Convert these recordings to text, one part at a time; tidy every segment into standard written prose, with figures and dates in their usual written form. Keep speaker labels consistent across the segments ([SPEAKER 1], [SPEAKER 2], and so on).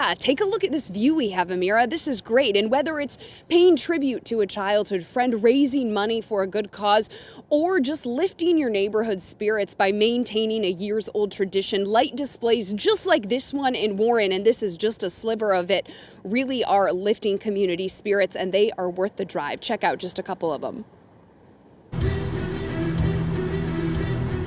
[SPEAKER 1] Yeah, take a look at this view we have, Amira. This is great. And whether it's paying tribute to a childhood friend, raising money for a good cause, or just lifting your neighborhood spirits by maintaining a years-old tradition, light displays just like this one in Warren, and this is just a sliver of it, really are lifting community spirits, and they are worth the drive. Check out just a couple of them.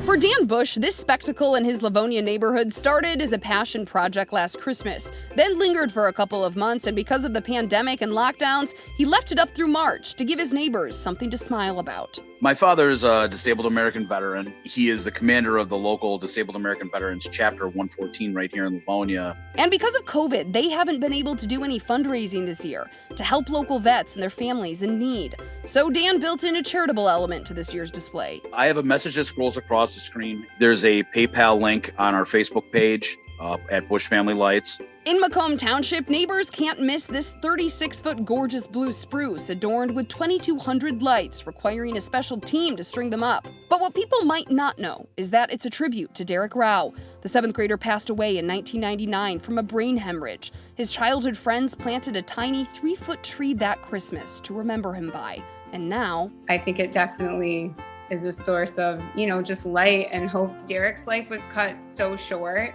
[SPEAKER 1] For Dan Bush, this spectacle in his Livonia neighborhood started as a passion project last Christmas, then lingered for a couple of months, and because of the pandemic and lockdowns, he left it up through March to give his neighbors something to smile about.
[SPEAKER 2] My father is a disabled American veteran. He is the commander of the local Disabled American Veterans Chapter 114 right here in Livonia.
[SPEAKER 1] And because of COVID, they haven't been able to do any fundraising this year to help local vets and their families in need. So Dan built in a charitable element to this year's display.
[SPEAKER 2] I have a message that scrolls across the screen. There's a PayPal link on our Facebook page at Bush Family Lights.
[SPEAKER 1] In Macomb Township, neighbors can't miss this 36-foot gorgeous blue spruce adorned with 2,200 lights, requiring a special team to string them up. But what people might not know is that it's a tribute to Derek Rao. The 7th grader passed away in 1999 from a brain hemorrhage. His childhood friends planted a tiny 3-foot tree that Christmas to remember him by. And now,
[SPEAKER 3] I think it definitely is a source of, just light and hope. Derek's life was cut so short.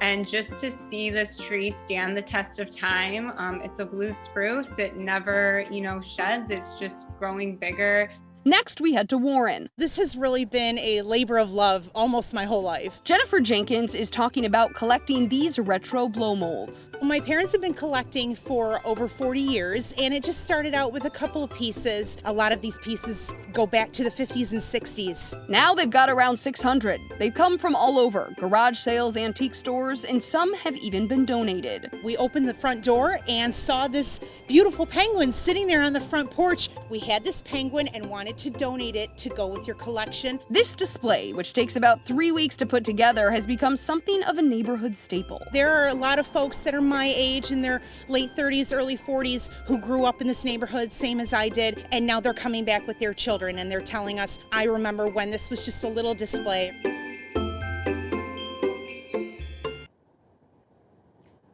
[SPEAKER 3] And just to see this tree stand the test of time, it's a blue spruce. It never, sheds. It's just growing bigger.
[SPEAKER 1] Next, we head to Warren.
[SPEAKER 4] This has really been a labor of love almost my whole life.
[SPEAKER 1] Jennifer Jenkins is talking about collecting these retro blow molds.
[SPEAKER 4] My parents have been collecting for over 40 years, and it just started out with a couple of pieces. A lot of these pieces go back to the 50s and 60s.
[SPEAKER 1] Now they've got around 600. They've come from all over, garage sales, antique stores, and some have even been donated.
[SPEAKER 4] We opened the front door and saw this beautiful penguin sitting there on the front porch. We had this penguin and wanted to donate it to go with your collection.
[SPEAKER 1] This display, which takes about 3 weeks to put together, has become something of a neighborhood staple.
[SPEAKER 4] There are a lot of folks that are my age in their late 30s, early 40s who grew up in this neighborhood, same as I did, and now they're coming back with their children and they're telling us, I remember when this was just a little display.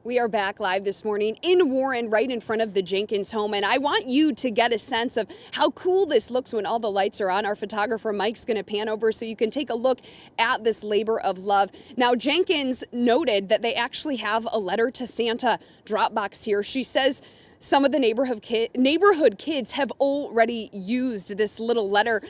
[SPEAKER 1] We are back live this morning in Warren, right in front of the Jenkins home, and I want you to get a sense of how cool this looks when all the lights are on. Our photographer Mike's going to pan over so you can take a look at this labor of love. Now, Jenkins noted that they actually have a letter to Santa drop box here. She says some of the neighborhood kids have already used this little letter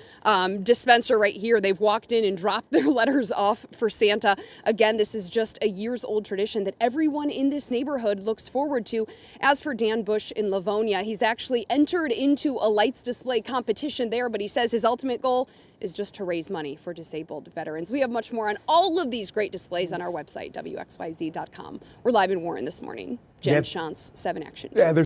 [SPEAKER 1] dispenser right here. They've walked in and dropped their letters off for Santa. Again, this is just a years-old tradition that everyone in this neighborhood looks forward to. As for Dan Bush in Livonia, he's actually entered into a lights display competition there, but he says his ultimate goal is just to raise money for disabled veterans. We have much more on all of these great displays on our website, WXYZ.com. We're live in Warren this morning. Jen Shantz, 7 Action News.
[SPEAKER 5] Yeah,